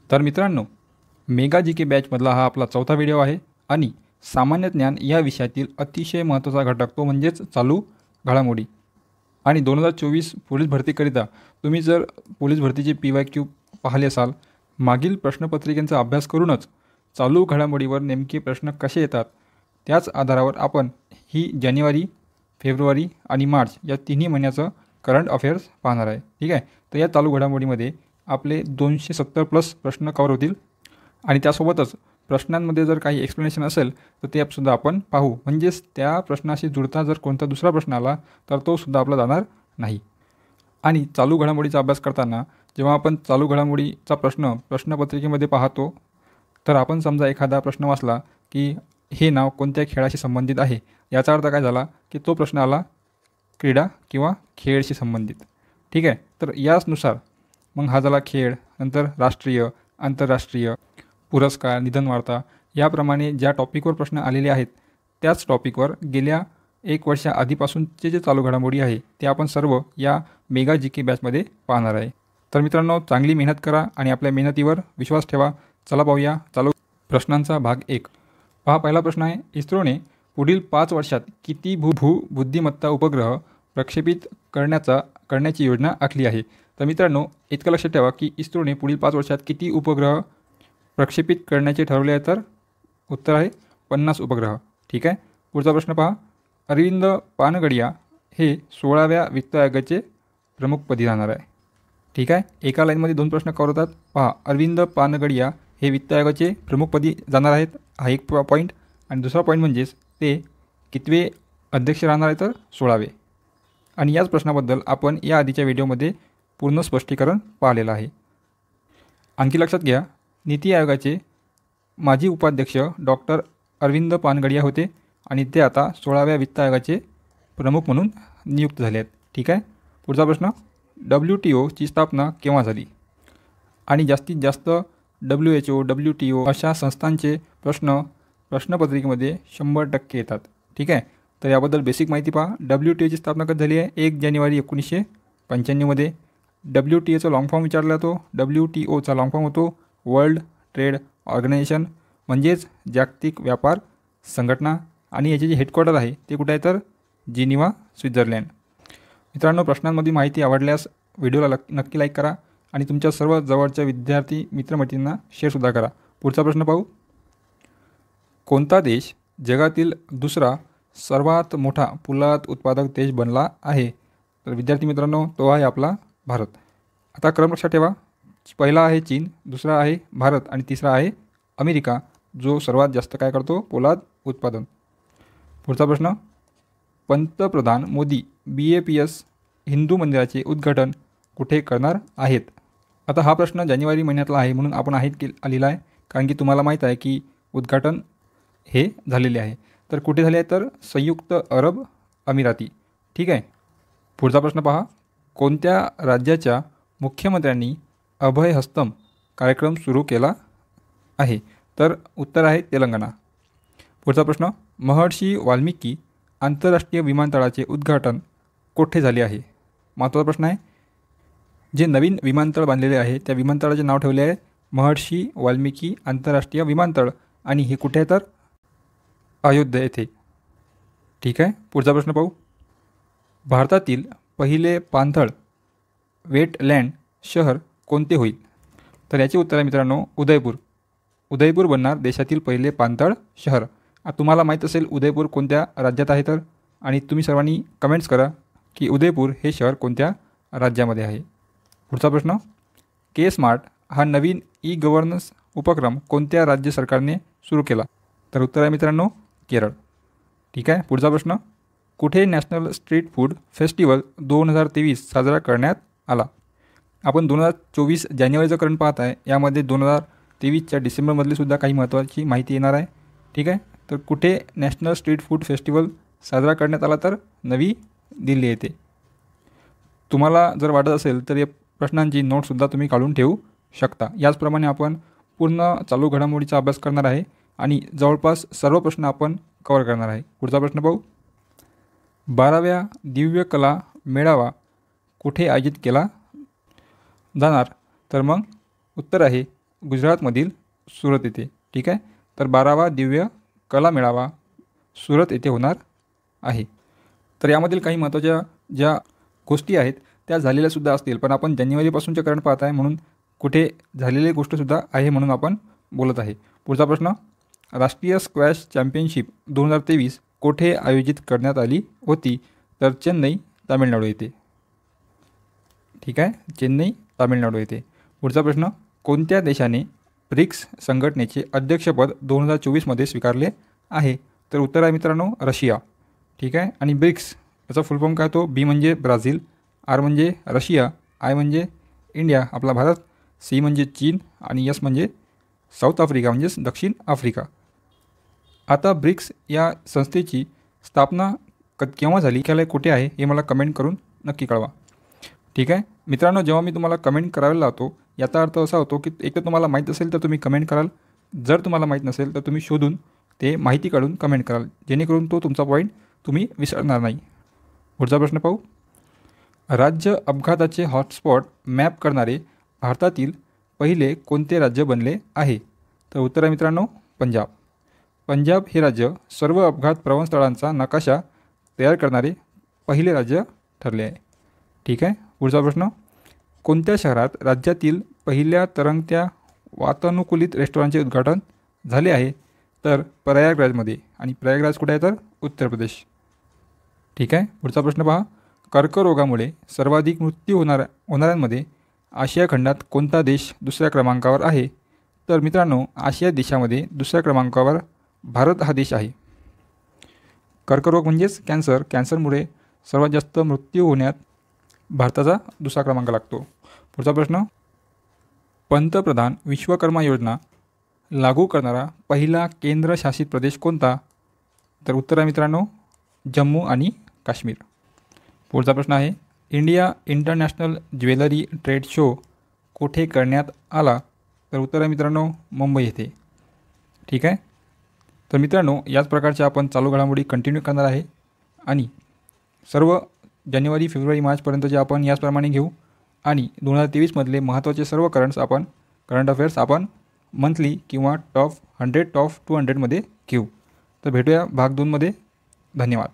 तर मित्रांनो, मेगा जी के बॅचमधला हा आपला चौथा व्हिडिओ आहे आणि सामान्य ज्ञान या विषयातील अतिशय महत्त्वाचा घटक तो म्हणजेच चालू घडामोडी. आणि 2024 पोलीस भरतीकरिता तुम्ही जर पोलीस भरतीचे PYQ पाहिले असाल, मागील प्रश्नपत्रिकेचा अभ्यास करूनच चालू घडामोडीवर नेमके प्रश्न कसे येतात त्याच आधारावर आपण ही जानेवारी, फेब्रुवारी आणि मार्च या तिन्ही महिन्याचं करंट अफेअर्स पाहणार आहे. ठीक आहे. तर या चालू घडामोडीमध्ये आपले 270+ प्रश्न कवर होतील आणि त्यासोबतच प्रश्नांमध्ये जर काही एक्सप्लेनेशन असेल तर ते सुद्धा आपण पाहू. म्हणजेच त्या प्रश्नाशी जुळता जर कोणता दुसरा प्रश्न आला तर तो सुद्धा आपला जाणार नाही. आणि चालू घडामोडीचा अभ्यास करताना जेव्हा आपण चालू घडामोडीचा प्रश्नपत्रिकेमध्ये पाहतो तर आपण समजा एखादा प्रश्न वाचला की हे नाव कोणत्या खेळाशी संबंधित आहे, याचा अर्थ काय झाला की तो प्रश्न आला क्रीडा किंवा खेळशी संबंधित. ठीक आहे. तर यानुसार मग हा झाला खेळ, नंतर राष्ट्रीय, आंतरराष्ट्रीय, पुरस्कार, निधन वार्ता याप्रमाणे ज्या टॉपिकवर प्रश्न आलेले आहेत त्याच टॉपिकवर गेल्या 1 वर्षा आधीपासूनचे जे चालू घडामोडी आहे ते आपण सर्व या मेगा जी के बॅचमध्ये पाहणार आहे. तर मित्रांनो, चांगली मेहनत करा आणि आपल्या मेहनतीवर विश्वास ठेवा. चला पाहूया चालू प्रश्नांचा भाग 1. पहा, पहिला प्रश्न आहे, इस्रोने पुढील 5 वर्षात किती बुद्धिमत्ता उपग्रह प्रक्षेपित करण्याची योजना आखली आहे. तर मित्रांनो, इतकं लक्षात ठेवा की इस्रोने पुढील 5 वर्षात किती उपग्रह प्रक्षेपित करण्याचे ठरवले आहे. तर उत्तर आहे 50 उपग्रह. ठीक आहे. पुढचा प्रश्न पहा, अरविंद पानगडिया हे 16व्या वित्त आयोगाचे प्रमुखपदी राहणार आहे. ठीक आहे. एका लाईनमध्ये 2 प्रश्न कवर होतात. पहा, अरविंद पानगडिया हे वित्त आयोगाचे प्रमुखपदी जाणार आहेत, हा एक पॉईंट. आणि दुसरा पॉईंट म्हणजेच ते कितवे अध्यक्ष राहणार आहे, तर 16वे. आणि याच प्रश्नाबद्दल आपण या आधीच्या व्हिडिओमध्ये पूर्ण स्पष्टीकरण पाहिलेलं आहे. आणखी लक्षात घ्या, नीती आयोगाचे माजी उपाध्यक्ष डॉक्टर अरविंद पानगडिया होते आणि ते आता 16व्या वित्त आयोगाचे प्रमुख म्हणून नियुक्त झाले आहेत. ठीक आहे. पुढचा प्रश्न, WTOची स्थापना केव्हा झाली. आणि जास्तीत जास्त WHO, WTO अशा संस्थांचे प्रश्नपत्रिकेमध्ये 100% येतात. ठीक आहे. तर याबद्दल बेसिक माहिती पहा. WTOची स्थापना कधी झाली आहे, 1 जानेवारी 1995मध्ये. WTOचा लॉंग फॉर्म विचारला जातो. WTOचा लॉंग फॉर्म होतो वर्ल्ड ट्रेड ऑर्गनायझेशन, म्हणजेच जागतिक व्यापार संघटना. आणि याचे जे हेडक्वार्टर आहे ते कुठे आहे, तर जिनिव्हा, स्वित्झर्लंड. मित्रांनो, प्रश्नांमध्ये माहिती आवडल्यास व्हिडिओला नक्की लाईक करा आणि तुमच्या सर्व जवळच्या विद्यार्थी मित्रमैत्रिणींना शेअरसुद्धा करा. पुढचा प्रश्न पाहू, कोणता देश जगातील दुसरा सर्वात मोठा पोलाद उत्पादक देश बनला आहे. तर विद्यार्थी मित्रांनो, तो आहे आपला भारत. आता क्रम लक्षात ठेवा, पहिला आहे चीन, दुसरा आहे भारत आणि तिसरा आहे अमेरिका, जो सर्वात जास्त काय करतो, पोलाद उत्पादन. पुढचा प्रश्न, पंतप्रधान मोदी BAPS हिंदू मंदिराचे उद्घाटन कुठे करणार आहेत. आता हा प्रश्न जानेवारी महिन्यातला आहे म्हणून आपण आलेला आहे, कारण की तुम्हाला माहीत आहे की उद्घाटन हे झालेले आहे. तर कुठे झाले आहे, तर संयुक्त अरब अमिराती. ठीक आहे. पुढचा प्रश्न पहा, कोणत्या राज्याच्या मुख्यमंत्र्यांनी अभय हस्तम कार्यक्रम सुरू केला आहे. तर उत्तर आहे तेलंगणा. पुढचा प्रश्न, महर्षी वाल्मिकी आंतरराष्ट्रीय विमानतळाचे उद्घाटन कोठे झाले आहे. महत्त्वाचा प्रश्न आहे. जे नवीन विमानतळ बांधलेले आहे त्या विमानतळाचे नाव ठेवले आहे महर्षी वाल्मिकी आंतरराष्ट्रीय विमानतळ आणि हे कुठे आहे, तर अयोध्या येथे. ठीक आहे. पुढचा प्रश्न पाहू, भारतातील पहिले पाणथळ वेटलँड शहर कोणते होईल. तर याचे उत्तर आहे मित्रांनो उदयपूर. उदयपूर बनणार देशातील पहिले पाणथळ शहर. तुम्हाला माहीत असेल उदयपूर कोणत्या राज्यात आहे, तर आणि तुम्ही सर्वांनी कमेंट्स करा की उदयपूर हे शहर कोणत्या राज्यामध्ये आहे. पुढचा प्रश्न, K-स्मार्ट हा नवीन ई-गव्हर्नन्स उपक्रम कोणत्या राज्य सरकारने सुरू केला. तर उत्तर आहे मित्रांनो केरळ. ठीक आहे. पुढचा प्रश्न, कुठे नॅशनल स्ट्रीट फूड फेस्टिवल 2023 साजरा करण्यात आला. आपण 2024 जानेवारीचं करंट पाहत आहे, यामध्ये 2023च्या डिसेंबरमधली सुद्धा काही महत्त्वाची माहिती येणार आहे. ठीक आहे. तर कुठे नॅशनल स्ट्रीट फूड फेस्टिवल साजरा करण्यात आला, तर नवी दिल्ली येथे. तुम्हाला जर वाटत असेल तर या प्रश्नांची नोटसुद्धा तुम्ही काढून ठेवू शकता. याचप्रमाणे आपण पूर्ण चालू घडामोडीचा अभ्यास करणार आहे आणि जवळपास सर्व प्रश्न आपण कवर करणार आहे. पुढचा प्रश्न पाहू, 12व्या दिव्य कला मेळावा कुठे आयोजित केला जाणार. तर मग उत्तर आहे गुजरातमधील सुरत येथे. ठीक आहे. तर 12वा दिव्य कला मेळावा सुरत येथे होणार आहे. तर यामधील काही महत्त्वाच्या ज्या गोष्टी आहेत त्या झालेल्यासुद्धा असतील, पण आपण जानेवारीपासूनचे करंट पाहत आहे म्हणून कुठे झालेली गोष्टसुद्धा आहे म्हणून आपण बोलत आहे. पुढचा प्रश्न, राष्ट्रीय स्क्वॅश चॅम्पियनशिप 2023 कोठे आयोजित करण्यात आली होती? तर चेन्नई, तामिळनाडू येथे. ठीक आहे, चेन्नई, तामिळनाडू येथे. पुढचा प्रश्न, कोणत्या देशाने ब्रिक्स संघटनेचे अध्यक्षपद 2024मध्ये स्वीकारले आहे? तर उत्तर आहे मित्रांनो रशिया. ठीक आहे. आणि ब्रिक्स याचा फुल फॉर्म काय होतो? बी म्हणजे ब्राझील, आर म्हणजे रशिया, आय म्हणजे इंडिया आपला भारत, सी म्हणजे चीन आणि एस म्हणजे साऊथ आफ्रिका म्हणजेच दक्षिण आफ्रिका. आता ब्रिक्स या संस्थेची स्थापना केव्हा झाली, मुख्यालय कुठे आहे हे मला कमेंट करून नक्की कळवा. ठीक आहे मित्रांनो, जेव्हा मी तुम्हाला कमेंट करायला लावतो याचा अर्थ असा होतो की एक तर तुम्हाला माहीत असेल तर तुम्ही कमेंट कराल, जर तुम्हाला माहीत नसेल तर तुम्ही शोधून ते माहिती काढून कमेंट कराल, जेणेकरून तो तुमचा पॉईंट तुम्ही विसरणार नाही. पुढचा प्रश्न पाहू. राज्य अपघाताचे हॉटस्पॉट मॅप करणारे भारतातील पहिले कोणते राज्य बनले आहे? तर उत्तर आहे मित्रांनो पंजाब. पंजाब हे राज्य सर्व अपघात प्रवण स्थळांचा नकाशा तयार करणारे पहिले राज्य ठरले आहे. ठीक आहे. पुढचा प्रश्न, कोणत्या शहरात राज्यातील पहिल्या तरंगत्या वातानुकूलित रेस्टॉरंटचे उद्घाटन झाले आहे? तर प्रयागराजमध्ये. आणि प्रयागराज कुठे आहे? तर उत्तर प्रदेश. ठीक आहे. पुढचा प्रश्न पहा. कर्करोगामुळे सर्वाधिक मृत्यू होणाऱ्यांमध्ये आशिया खंडात कोणता देश दुसऱ्या क्रमांकावर आहे? तर मित्रांनो आशिया देशामध्ये दुसऱ्या क्रमांकावर भारत हा देश आहे. कर्करोग म्हणजेच कॅन्सरमुळे सर्वात जास्त मृत्यू होण्यात भारताचा दुसरा क्रमांक लागतो. पुढचा प्रश्न, पंतप्रधान विश्वकर्मा योजना लागू करणारा पहिला केंद्रशासित प्रदेश कोणता? तर उत्तर आहे मित्रांनो जम्मू आणि काश्मीर. पुढचा प्रश्न आहे, India international jewellery trade show कोठे करण्यात आला? तर उत्तर आहे मित्रांनो मुंबई येथे. ठीक आहे. तर मित्रांनो याच प्रकारच्या आपण चालू घडामोडी कंटिन्यू करणार आहे आणि सर्व जानेवारी फेब्रुवारी मार्चपर्यंतचे आपण याचप्रमाणे घेऊ आणि 2023मधले महत्त्वाचे सर्व करंट अफेअर्स आपण मंथली किंवा टॉप 100 टॉप 200मध्ये घेऊ. तर भेटूया भाग 2मध्ये. धन्यवाद.